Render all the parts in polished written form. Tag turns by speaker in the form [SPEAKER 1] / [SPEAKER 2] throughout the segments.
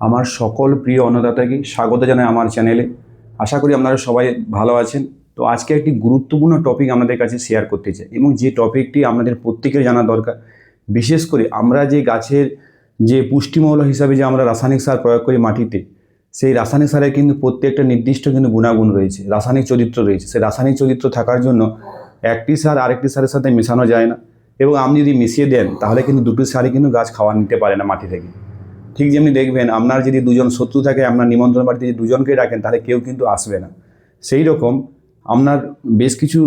[SPEAKER 1] আমার সকল প্রিয় অন্নদাতাকে স্বাগত জানাই আমার চ্যানেলে। আশা করি আপনারা সবাই ভালো আছেন। তো আজকে একটি গুরুত্বপূর্ণ টপিক আপনাদের কাছে শেয়ার করতে চাই, এবং যে টপিকটি আপনাদের প্রত্যেকের জানা দরকার। বিশেষ করে আমরা যে গাছের যে পুষ্টিমূল্য হিসাবে যে আমরা রাসায়নিক সার প্রয়োগ করি মাটিতে, সেই রাসায়নিক সারের কিন্তু প্রত্যেকটা নির্দিষ্ট কিন্তু গুণাগুণ রয়েছে, রাসায়নিক চরিত্র রয়েছে। সেই রাসায়নিক চরিত্র থাকার জন্য একটি সার আরেকটি সারের সাথে মেশানো যায় না, এবং আপনি যদি মিশিয়ে দেন তাহলে কিন্তু দুটো সারই কিন্তু গাছ খাওয়া নিতে পারে না মাটি থেকে। ঠিক যেমনি দেখবেন, আপনার যদি দুজন শত্রু থাকে, আপনার নিমন্ত্রণ বাড়িতে যদি দুজনকে ডাকেন তাহলে কেউ কিন্তু আসবে না। সেই রকম আপনার বেশ কিছু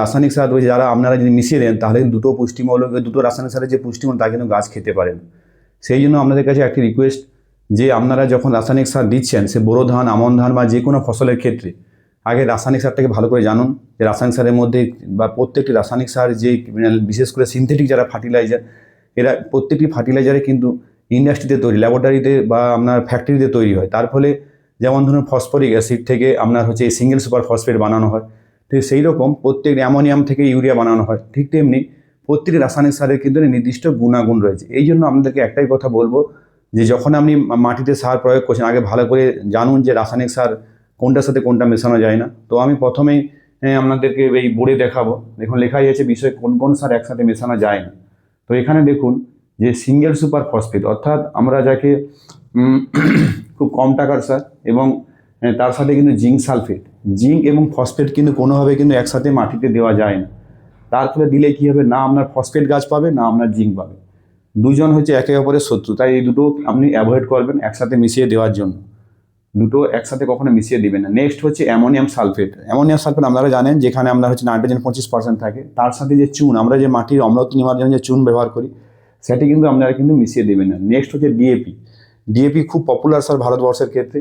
[SPEAKER 1] রাসায়নিক সার রয়েছে, যারা আপনারা যদি মিশিয়ে দেন তাহলে দুটো পুষ্টিমূল্য, দুটো রাসায়নিক সারের যে পুষ্টিমূল্য তা কিন্তু গাছ খেতে পারে না। সেই জন্য আপনাদের কাছে একটি রিকোয়েস্ট, যে আপনারা যখন রাসায়নিক সার দিচ্ছেন, সে বোরো ধান, আমন ধান বা যে কোনো ফসলের ক্ষেত্রে আগে রাসায়নিক সারটাকে ভালো করে জানুন। যে রাসায়নিক সারের মধ্যে বা প্রত্যেকটি রাসায়নিক সার, যে বিশেষ করে সিনথেটিক যারা ফার্টিলাইজার, এরা প্রত্যেকটি ফার্টিলাইজারে কিন্তু ইন্ডাস্ট্রিতে তৈরি, ল্যাবরেটরিতে বা আপনার ফ্যাক্টরিতে তৈরি হয়। তার ফলে যেমন ধরুন ফসফরিক অ্যাসিড থেকে আপনার হচ্ছে এই সিঙ্গেল সুপার ফসফেট বানানো হয়। ঠিক সেই রকম প্রত্যেক অ্যামোনিয়াম থেকে ইউরিয়া বানানো হয়। ঠিক তেমনি প্রত্যেকটি রাসায়নিক সারের কিন্তু নির্দিষ্ট গুণাগুণ রয়েছে। এই জন্য আপনাদেরকে একটাই কথা বলবো, যে যখন আপনি মাটিতে সার প্রয়োগ করছেন, আগে ভালো করে জানুন যে রাসায়নিক সার কোনটার সাথে কোনটা মেশানো যায় না। তো আমি প্রথমেই আপনাদেরকে এই বোর্ডে দেখাবো। দেখুন লেখাই আছে বিষয় কোন কোন সার একসাথে মেশানো যায় না। তো এখানে দেখুন যে সিঙ্গেল সুপার ফসফেট, অর্থাৎ আমরা যাকে খুব কম টাকার সার, এবং তার সাথে কিন্তু জিঙ্ক সালফেট, জিঙ্ক এবং ফসফেট কিন্তু কোনোভাবে কিন্তু একসাথে মাটিতে দেওয়া যায় না। তার ফলে দিলে কী হবে, না আপনার ফসফেট গাছ পাবে, না আপনার জিঙ্ক পাবে। দুজন হচ্ছে একে অপরের শত্রু, তাই এই দুটো আপনি অ্যাভয়েড করবেন একসাথে মিশিয়ে দেওয়ার জন্য। দুটো একসাথে কখনো মিশিয়ে দিবেন না। নেক্সট হচ্ছে অ্যামোনিয়াম সালফেট। অ্যামোনিয়াম সালফেট আপনারা জানেন, যেখানে আপনার হচ্ছে নাইট্রোজেন 25% থাকে। তার সাথে যে চুন, আমরা যে মাটির অম্লত্ব নেওয়ার জন্য যে চুন ব্যবহার করি, সেটি কিন্তু আপনারা কিন্তু মিশিয়ে দেবেন না। নেক্সট হচ্ছে ডিএপি। ডিএপি খুব পপুলার সার ভারতবর্ষের ক্ষেত্রে।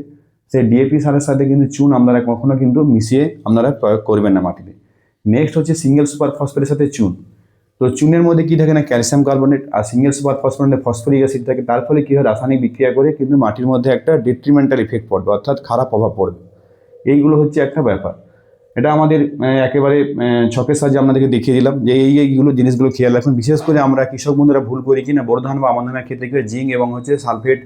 [SPEAKER 1] সেই ডিএপি সারের সাথে কিন্তু চুন আপনারা কখনো কিন্তু মিশিয়ে আপনারা প্রয়োগ করবেন না মাটিতে। নেক্সট হচ্ছে সিঙ্গেল সুপার ফসফেটের সাথে চুন। তো চুনের মধ্যে কী থাকে না, ক্যালসিয়াম কার্বনেট, আর সিঙ্গেল সুপার ফসফেটে ফসফরিক অ্যাসিড থাকে। তার ফলে কী হয়, রাসায়নিক বিক্রিয়া করে কিন্তু মাটির মধ্যে একটা ডিট্রিমেন্টাল ইফেক্ট পড়বে, অর্থাৎ খারাপ প্রভাব পড়বে। এইগুলো হচ্ছে একটা ব্যাপার। এটা আমাদের একেবারে ছকের সাহায্যে আপনাদেরকে দেখিয়ে দিলাম যে এইগুলো জিনিসগুলো খেয়াল রাখুন। বিশেষ করে আমরা কৃষক বন্ধুরা ভুল করি কি না, বোরো ধান বা আমন ধানের ক্ষেত্রে কি হয়, জিঙ্ক এবং হচ্ছে সালফেট,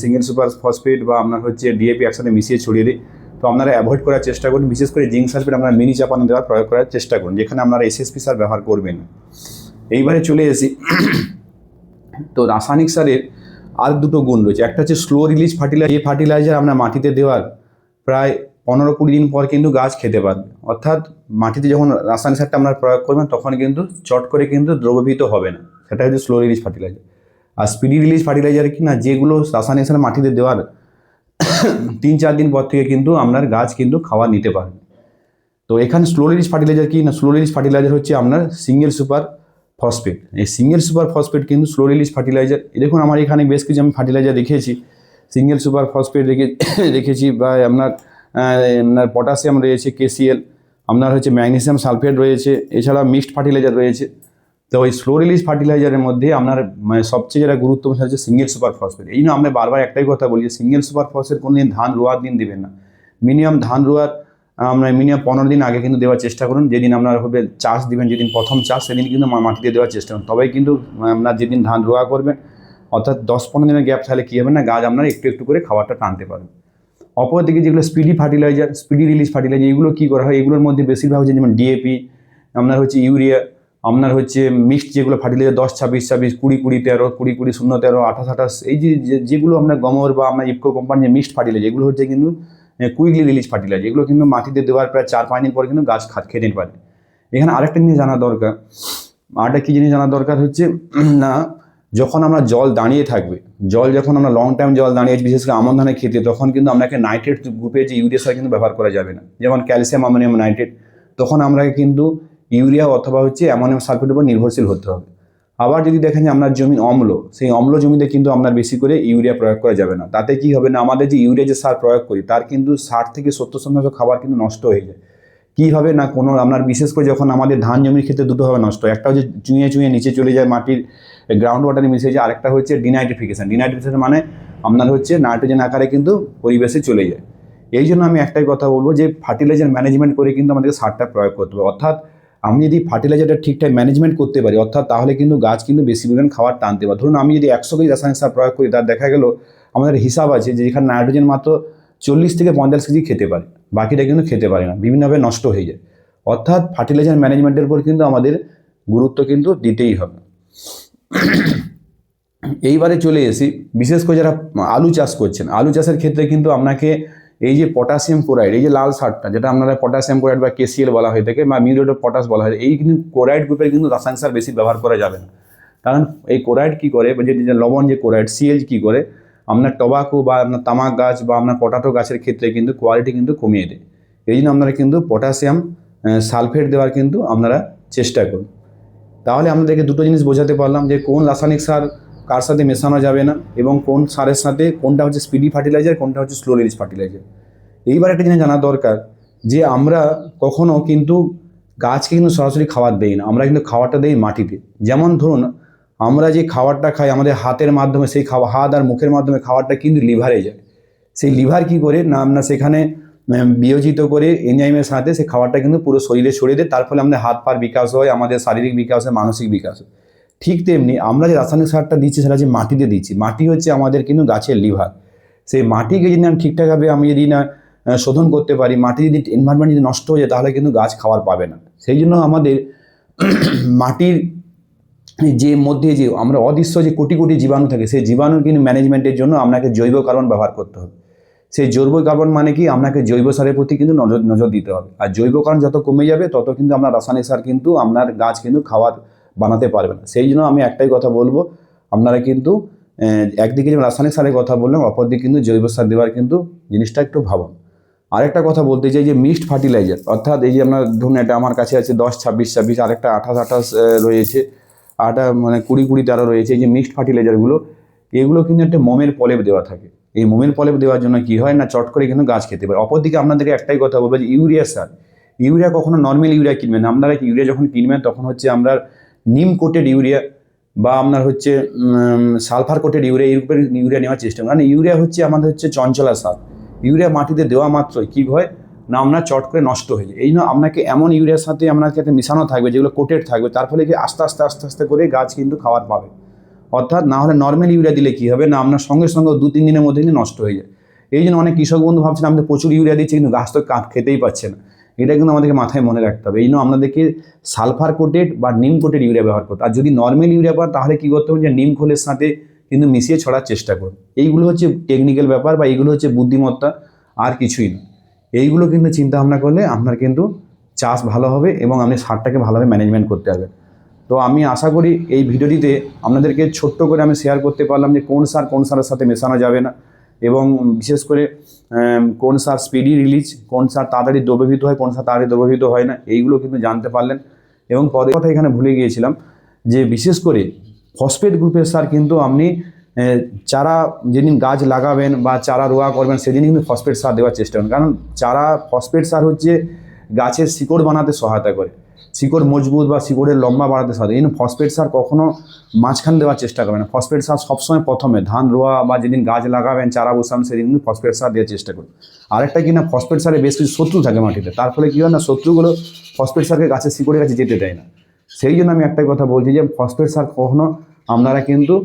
[SPEAKER 1] সিঙ্গেল সুপার ফসফেট বা আপনার হচ্ছে ডিএপি একসাথে মিশিয়ে ছড়িয়ে দিই। তো আপনারা অ্যাভয়েড করার চেষ্টা করুন। বিশেষ করে জিঙ্ক সালফেট আপনারা মিনি চাপানো দেওয়ার প্রয়োগ করার চেষ্টা করুন, যেখানে আপনারা এসএসপি সার ব্যবহার করবেন। এইবারে চলে এসি, তো রাসায়নিক সারের আর দুটো গুণ রয়েছে। একটা হচ্ছে স্লো রিলিজ ফার্টিলাইজার। এই ফার্টিলাইজার আপনার মাটিতে দেওয়ার প্রায় 15-20 দিন পর কিন্তু গাছ খেতে পারবে। অর্থাৎ মাটিতে যখন রাসায়নিক সারটা আপনারা প্রয়োগ করবেন, তখন কিন্তু চট করে কিন্তু দ্রবীভূত হবে না। সেটা হচ্ছে স্লো রিলিজ ফার্টিলাইজার। আর স্পিডি রিলিজ ফার্টিলাইজার কি না, যেগুলো রাসায়নিক সার মাটিতে দেওয়ার 3-4 দিন পর থেকে কিন্তু আপনার গাছ কিন্তু খাওয়া নিতে পারবে। তো এখানে স্লো রিলিজ ফার্টিলাইজার কি না, স্লো রিলিজ ফার্টিলাইজার হচ্ছে আপনার সিঙ্গেল সুপার ফসফেট। এই সিঙ্গেল সুপার ফসফেট কিন্তু স্লো রিলিজ ফার্টিলাইজার। দেখুন আমার এখানে বেশ কিছু আমি ফার্টিলাইজার দেখিয়েছি। সিঙ্গেল সুপার ফসফেট রেখেছি, বা আপনার পটাশিয়াম রয়েছে, কেসিএল, আপনার হচ্ছে ম্যাগনেসিয়াম সালফেট রয়েছে, এছাড়া মিক্সড ফার্টিলাইজার রয়েছে। তো ওই স্লো রিলিজ ফার্টিলাইজারের মধ্যে আপনার সবচেয়ে যেটা গুরুত্বপূর্ণ হচ্ছে সিঙ্গেল সুপার ফসফেট। এই জন্য আমরা বারবার একটাই কথা বলি, সিঙ্গেল সুপার ফসফেট কোনো দিন ধান রোয়ার দিন দেবেন না। মিনিমাম ধান রোয়ার আপনার মিনিমাম 15 দিন আগে কিন্তু দেওয়ার চেষ্টা করুন। যেদিন আপনার হবে চাষ দিবেন, যেদিন প্রথম চাষ, সেদিন কিন্তু মাটিতে দেওয়ার চেষ্টা করুন। তবেই কিন্তু আপনার যেদিন ধান রোয়া করবেন, অর্থাৎ 10-15 দিনের গ্যাপ, তাহলে কী হবে না, গাছ আপনার একটু একটু করে খাবারটা টানতে পারবে। অপরদিকে যেগুলো speedy fertiliser, speedy release fertiliser, এগুলো কী করা হয়, এগুলোর মধ্যে বেশিরভাগ হচ্ছে যেমন ডিএপি, আপনার হচ্ছে ইউরিয়া, আপনার হচ্ছে মিক্সড যেগুলো ফার্টিলাইজার 10-26-26, 20-20-13, 20-20-0-13, 28-28, এই যেগুলো আপনার গমর বা আপনার ইফকো কোম্পানির যে মিক্সড ফার্টিলাইজার, এগুলো হচ্ছে কিন্তু কুইকলি রিলিজ ফার্টিলাইজার। এগুলো কিন্তু মাটিতে দেওয়ার প্রায় 4-5 দিন পর কিন্তু গাছ খেতে পারে। এখানে আরেকটা জিনিস জানা দরকার, আরেকটা কী জিনিস জানা দরকার হচ্ছে না, যখন আমরা জল দাঁড়িয়ে থাকবে, যখন আমরা লং টাইম জল দাঁড়িয়ে, বিশেষ করে আমন ধানের ক্ষেত্রে, তখন কিন্তু আপনাকে নাইট্রেট গ্রুপের যে ইউরিয়া সার কিন্তু ব্যবহার করা যাবে না, যেমন ক্যালসিয়াম, অ্যামোনিয়াম নাইট্রেট। তখন আমরা কিন্তু ইউরিয়া অথবা হচ্ছে অ্যামোনিয়াম সালফেটের উপর নির্ভরশীল হতে হবে। আবার যদি দেখেন যে আপনার জমি অম্ল, সেই অম্ল জমিতে কিন্তু আপনার বেশি করে ইউরিয়া প্রয়োগ করা যাবে না। তাতে কি হবে না, আমাদের যে ইউরিয়া যে সার প্রয়োগ করি, তার কিন্তু 60-70% খাবার কিন্তু নষ্ট হয়ে যায়। কীভাবে না, কোনো আপনার বিশেষ করে যখন আমাদের ধান জমির ক্ষেত্রে দুটোভাবে নষ্ট হয়। একটা হচ্ছে চুঁয়ে চুঁয়ে নিচে চলে যায়, মাটির গ্রাউন্ড ওয়াটারে মিশে যায়। আরেকটা হচ্ছে ডিনাইট্রিফিকেশন। ডিনাইট্রিফিকেশন মানে আপনার হচ্ছে নাইট্রোজেন আকারে কিন্তু পরিবেশে চলে যায়। এই জন্য আমি একটাই কথা বলবো, যে ফার্টিলাইজার ম্যানেজমেন্ট করে কিন্তু আমাদেরকে সারটা প্রয়োগ করতে হবে। অর্থাৎ আমি যদি ফার্টিলাইজারটা ঠিকঠাক ম্যানেজমেন্ট করতে পারি, অর্থাৎ তাহলে কিন্তু গাছ কিন্তু বেশি পরিমাণ খাবার টানতে পারে। ধরুন আমি যদি 100 কেজি রাসায়নিক সার প্রয়োগ করি, তার দেখা গেল আমাদের হিসাব আছে যে যেখানে নাইট্রোজেন মাত্র 40 থেকে 45 কেজি খেতে পারে, বাকিটা কিন্তু খেতে পারে না, বিভিন্নভাবে নষ্ট হয়ে যায়। অর্থাৎ ফার্টিলাইজার ম্যানেজমেন্টের উপর কিন্তু আমাদের গুরুত্ব কিন্তু দিতেই হবে। এইবারে চলে এসি বিশেষ করে যারা আলু চাষ করছেন, আলু চাষের ক্ষেত্রে কিন্তু আপনাকে এই যে পটাশিয়াম ক্লোরাইড, এই যে লাল সারটা যেটা আপনারা পটাশিয়াম ক্লোরাইড বা KCl বলা হয়ে থাকে বা মিউরেট অফ পটাশ বলা হয়, এই কিন্তু ক্লোরাইড গ্রুপের কিন্তু রাসায়নিক সার বেশি ব্যবহার করা যাবে না। কারণ এই ক্লোরাইড কী করে, বা যে লবণ যে ক্লোরাইড Cl কী করে, আপনার টবাকো বা আপনার তামাক গাছ বা আপনার পটাটো গাছের ক্ষেত্রে কিন্তু কোয়ালিটি কিন্তু কমিয়ে দেয়। এই জন্য আপনারা কিন্তু পটাশিয়াম সালফেট দেওয়ার কিন্তু আপনারা চেষ্টা করুন। তাহলে আমাদেরকে দুটো জিনিস বোঝাতে পারলাম যে কোন রাসায়নিক সার কার সাথে মেশানো যাবে না এবং কোন সারের সাথে কোনটা হচ্ছে স্পিডি ফার্টিলাইজার, কোনটা হচ্ছে স্লো রিলিজ ফার্টিলাইজার। এইবার একটা জিনিস জানা দরকার যে আমরা কখনো কিন্তু গাছকে কিন্তু সরাসরি খাবার দেই না, আমরা কিন্তু খাবারটা দেই মাটিতে। যেমন ধরুন আমরা যে খাবারটা খাই আমাদের হাতের মাধ্যমে, সেই হাত আর মুখের মাধ্যমে খাবারটা কিন্তু লিভারে যায়। সেই লিভার কী করে না, আমরা সেখানে বিয়োজিত করে এনজাইমের সাথে সেই খাবারটা কিন্তু পুরো শরীরে ছড়িয়ে দেয়, তার ফলে আমাদের হাত পার বিকাশ হয়, আমাদের শারীরিক বিকাশ হয়, মানসিক বিকাশ হয়। ঠিক তেমনি আমরা যে রাসায়নিক সারটা দিচ্ছি সেটা যে মাটিতে দিচ্ছি, মাটি হচ্ছে আমাদের কিন্তু গাছের লিভার। সেই মাটিকে যদি আমি ঠিকঠাকভাবে আমি যদি না শোধন করতে পারি, মাটি যদি এনভায়রনমেন্ট যদি নষ্ট হয়ে যায় তাহলে কিন্তু গাছ খাবার পাবে না। সেই জন্য আমাদের মাটির যে মধ্যে যে আমরা অদৃশ্য যে কোটি কোটি জীবাণু থাকে, সেই জীবাণুর কিন্তু ম্যানেজমেন্টের জন্য আপনাকে জৈব কার্বন ব্যবহার করতে হবে। সেই জৈব কার্বন মানে কি, আপনাকে জৈব সারের প্রতি কিন্তু নজর দিতে হবে। আর জৈব কার্বন যত কমে যাবে তত কিন্তু আপনার রাসায়নিক সার কিন্তু আপনার গাছ কিন্তু খাবার বানাতে পারবে না। সেই জন্য আমি একটাই কথা বলবো, আপনারা কিন্তু একদিকে যেমন রাসায়নিক সারের কথা বললাম, অপরদিকে কিন্তু জৈব সার দেওয়ার কিন্তু জিনিসটা একটু ভাবুন। আরেকটা কথা বলতে চাই যে মিক্সড ফার্টিলাইজার, অর্থাৎ এই যে আপনার ধরুন এটা আমার কাছে আছে 10, 26, 26, আরেকটা 28, 28 রয়েছে, আটা মানে 20, 20, 13 রয়েছে। এই যে মিক্সড ফার্টিলাইজারগুলো, এগুলো কিন্তু একটা মোমের প্রলেপ দেওয়া থাকে। এই মোমের প্রলেপ দেওয়ার জন্য কি হয় না, চট করে কিন্তু গাছ খেতে পারে। অপরদিকে আপনাদেরকে একটাই কথা বলবো যে ইউরিয়া সার, ইউরিয়া কখনো নর্মাল ইউরিয়া কিনবেন না। আপনারা ইউরিয়া যখন কিনবেন তখন হচ্ছে আমরা নিম কোটেড ইউরিয়া বা আপনার হচ্ছে সালফার কোটেড ইউরিয়া, এই রূপের ইউরিয়া নেওয়ার চেষ্টা করুন। কারণ ইউরিয়া হচ্ছে আমাদের হচ্ছে চঞ্চলা সার। ইউরিয়া মাটিতে দেওয়া মাত্রই কী হয় না, আপনার চট করে নষ্ট হয়ে যায়। এই জন্য আপনাকে এমন ইউরিয়ার সাথে আপনাকে একটা মিশানো থাকবে যেগুলো কোটেড থাকবে, তার ফলে কি আস্তে আস্তে আস্তে আস্তে করে গাছ কিন্তু খাবার পাবে। অর্থাৎ না হলে নর্মাল ইউরিয়া দিলে কী হবে না, আপনার সঙ্গে সঙ্গে 2-3 দিনের মধ্যে কিন্তু নষ্ট হয়ে যায়। এই জন্য অনেক কৃষক বন্ধু ভাবছেন আমাদের প্রচুর ইউরিয়া দিচ্ছে কিন্তু গাছ তো খেতেই পাচ্ছে না। এটা কিন্তু আমাদেরকে মাথায় মনে রাখতে হবে। এই জন্য আপনাদেরকে সালফার কোটেড বা নিম কোটেড ইউরিয়া ব্যবহার করতে। আর যদি নর্মাল ইউরিয়া পান তাহলে কী করতে হবে যে নিম খোলের সাথে কিন্তু মিশিয়ে ছড়ার চেষ্টা করুন। এইগুলো হচ্ছে টেকনিক্যাল ব্যাপার বা এইগুলো হচ্ছে বুদ্ধিমত্তা, আর কিছুই না। এইগুলো কিন্তু চিন্তা ভাবনা করলে আপনার কিন্তু চাষ ভালো হবে এবং আপনি সারটাকে ভালোভাবে ম্যানেজমেন্ট করতে পারবেন। তো আমি আশা করি এই ভিডিওটিতে আপনাদেরকে ছোট্ট করে আমি শেয়ার করতে পারলাম যে কোন সারের সাথে মেশানো যাবে না এবং বিশেষ করে কোন সার স্পিডি রিলিজ, কোন সার তাড়াতাড়ি দ্রবীভূত হয়, কোন সার তাড়াতাড়ি দ্রবীভূত হয় না, এইগুলো কিন্তু জানতে পারলেন। এবং পরের কথা এখানে ভুলে গিয়েছিলাম যে বিশেষ করে ফসফেট গ্রুপের সার কিন্তু আপনি চারা যেদিন গাছ লাগাবেন বা চারা রোয়া করবেন সেদিন কিন্তু ফসফেট সার দেওয়ার চেষ্টা করুন। কারণ ফসফেট সার হচ্ছে গাছের শিকড় বানাতে সহায়তা করে, শিকড় মজবুত বা শিকড়ের লম্বা বাড়াতে সহায়তা। এই জন্য ফসফেট সার কখনো মাঝখানে দেওয়ার চেষ্টা করবেন না। ফসফেট সার সবসময় প্রথমে ধান রোয়া বা যেদিন গাছ লাগাবেন চারা বসান সেদিন কিন্তু ফসফেট সার দেওয়ার চেষ্টা করুন। আরেকটা কি না, ফসফেট সারে বেশ কিছু শত্রু থাকে মাটিতে, তার ফলে কী হয় না, শত্রুগুলো ফসফেট সারকে গাছের শিকড়ের কাছে যেতে দেয় না। সেই জন্য আমি একটাই কথা বলছি যে ফসফেট সার কখনো আপনারা কিন্তু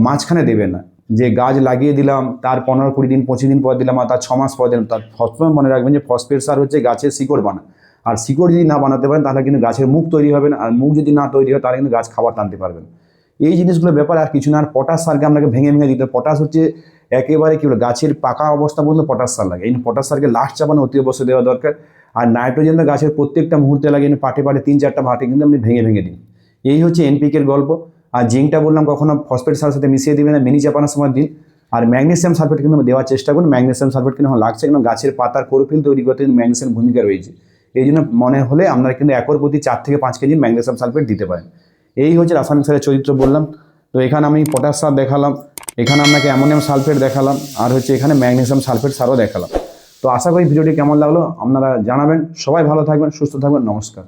[SPEAKER 1] মাঝখানে দেবেন না, যে গাছ লাগিয়ে দিলাম তার 15-20 দিন 25 দিন পর দিলাম আর তার 6 মাস পর দিলাম। তার সবসময় মনে রাখবেন যে ফসফেট সার হচ্ছে গাছের শিকড় বানায়, আর শিকড় যদি না বানাতে পারেন তাহলে কিন্তু গাছের মুখ তৈরি হবে না, আর মুখ যদি না তৈরি হয় তাহলে কিন্তু গাছ খাবার টানতে পারবে না। এই জিনিসগুলোর ব্যাপার আর কিছু না। আর পটাশ সারকে আপনাকে ভেঙে ভেঙে দিতে, পটাশ হচ্ছে একেবারে কী বলে গাছের পাকা অবস্থা পর্যন্ত পটাশ সার লাগে। এই পটাশ সারকে লাস্ট চাপানো অতি অবশ্যই দেওয়া দরকার। আর নাইট্রোজেন গাছের প্রত্যেকটা মুহূর্তে লাগে, পাটে 3-4টা ভাটে কিন্তু আপনি ভেঙে ভেঙে দিন। এই হচ্ছে এনপিকের গল্প। আর জিঙ্কটা বললাম কখনো ফসফেট সারের সাথে মিশিয়ে দিবেন না, মিনি চাপানোর সময় দিন। আর ম্যাগনেসিয়াম সালফেট কিন্তু দেওয়ার চেষ্টা করুন। ম্যাগনেসিয়াম সালফেট কিন্তু লাগছে, কিন্তু গাছের পাতার ক্লোরোফিল তৈরি করতে কিন্তু ম্যাগনেসিয়াম ভূমিকা রয়েছে। এই জন্য মনে হলে আপনারা কিন্তু একর প্রতি 4 থেকে 5 কেজি ম্যাগনেসিয়াম সালফেট দিতে পারেন। এই হচ্ছে রাসায়নিক সারের চরিত্র বললাম। তো এখানে আমি পটাশ সার দেখালাম, এখানে আপনাকে অ্যামোনিয়াম সালফেট দেখালাম, আর হচ্ছে এখানে ম্যাগনেসিয়াম সালফেট সারও দেখালাম। তো আশা করি ভিডিওটি কেমন লাগলো আপনারা জানাবেন। সবাই ভালো থাকবেন, সুস্থ থাকবেন, নমস্কার।